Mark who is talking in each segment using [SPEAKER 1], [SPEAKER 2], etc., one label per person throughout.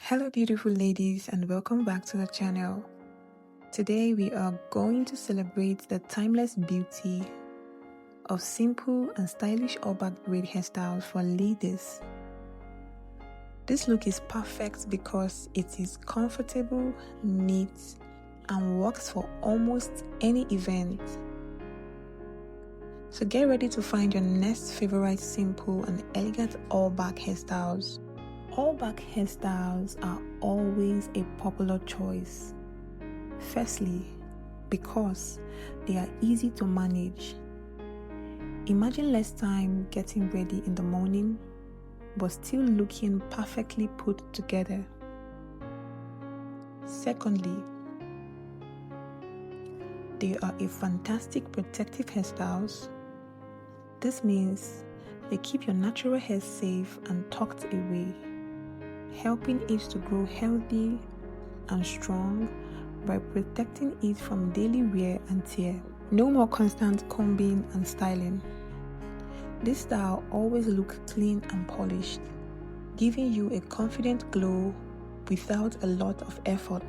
[SPEAKER 1] Hello beautiful ladies and welcome back to the channel. Today we are going to celebrate the timeless beauty of simple and stylish all-back braid hairstyles for ladies. This look is perfect because it is comfortable, neat, and works for almost any event. So get ready to find your next favorite simple and elegant all-back hairstyles. All-back hairstyles are always a popular choice. Firstly, because they are easy to manage. Imagine less time getting ready in the morning, but still looking perfectly put together. Secondly, they are a fantastic protective hairstyles. This means they keep your natural hair safe and tucked away, helping it to grow healthy and strong by protecting it from daily wear and tear. No more constant combing and styling. This style always looks clean and polished, giving you a confident glow without a lot of effort.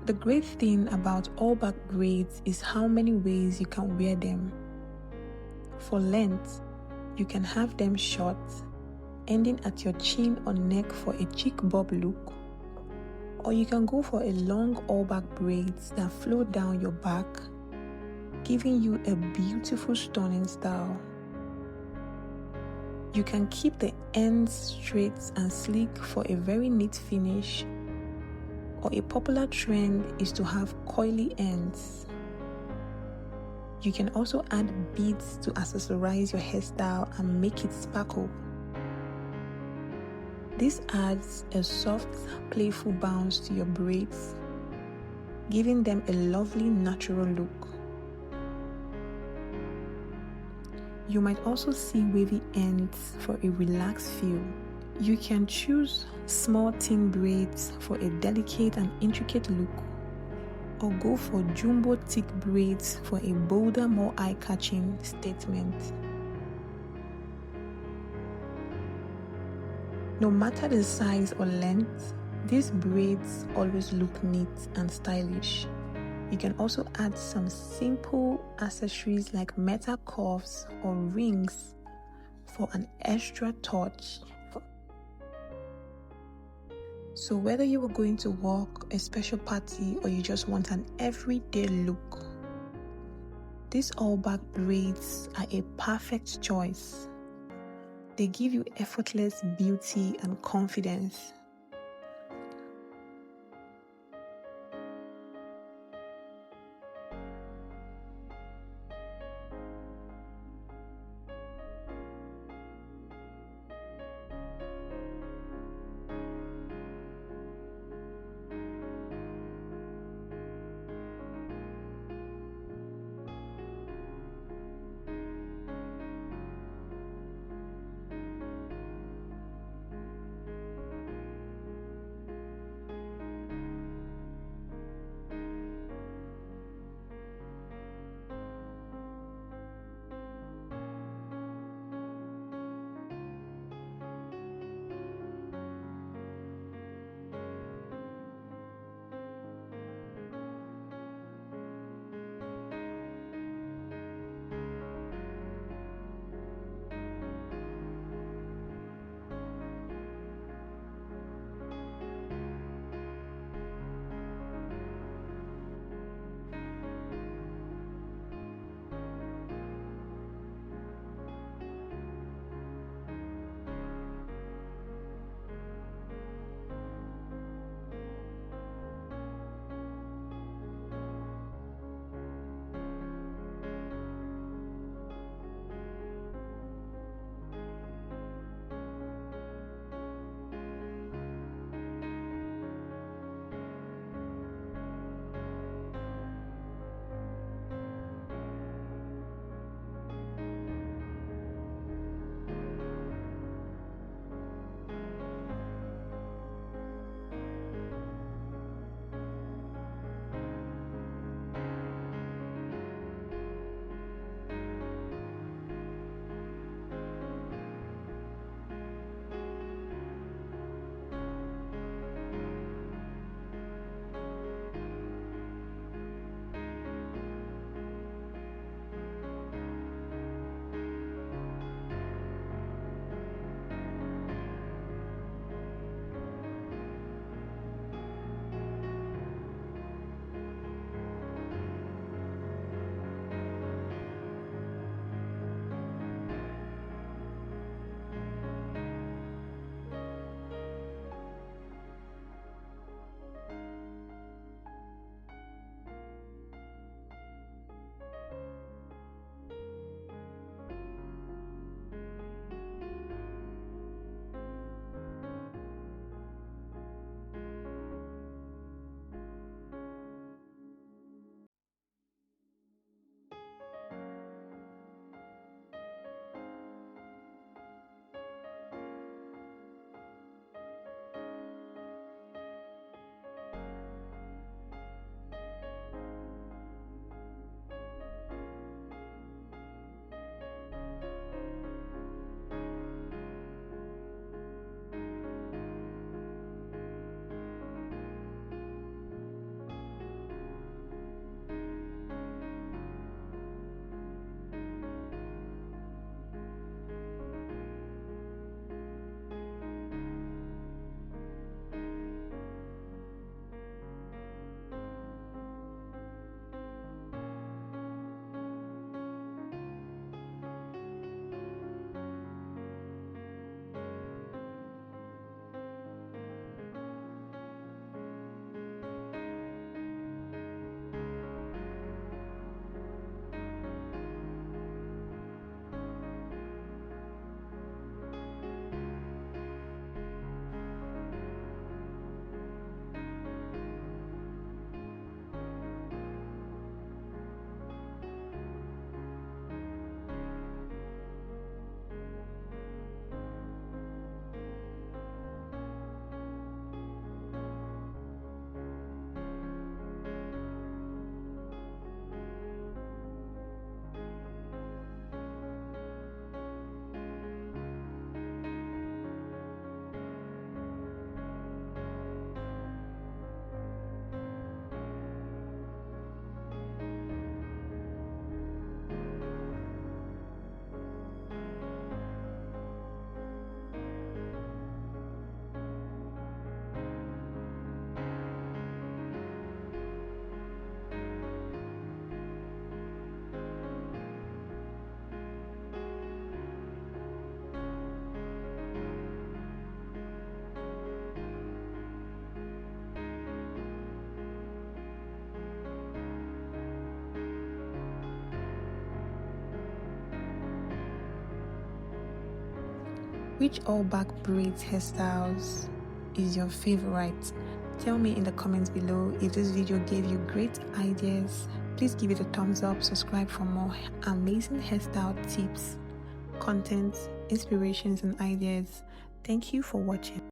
[SPEAKER 1] The great thing about all-back braids is how many ways you can wear them. For length, you can have them short, ending at your chin or neck for a chic bob look, or you can go for a long all-back braids that flow down your back, giving you a beautiful stunning style. You can keep the ends straight and sleek for a very neat finish, or a popular trend is to have coily ends. You can also add beads to accessorize your hairstyle and make it sparkle. This adds a soft, playful bounce to your braids, giving them a lovely natural look. You might also see wavy ends for a relaxed feel. You can choose small thin braids for a delicate and intricate look, or go for jumbo thick braids for a bolder, more eye-catching statement. No matter the size or length, these braids always look neat and stylish. You can also add some simple accessories like metal cuffs or rings for an extra touch. So whether you are going to work, a special party, or you just want an everyday look, these all-back braids are a perfect choice. They give you effortless beauty and confidence. Which all back braids hairstyles is your favorite? Tell me in the comments below. If this video gave you great ideas, please give it a thumbs up, subscribe for more amazing hairstyle tips, content, inspirations and ideas. Thank you for watching.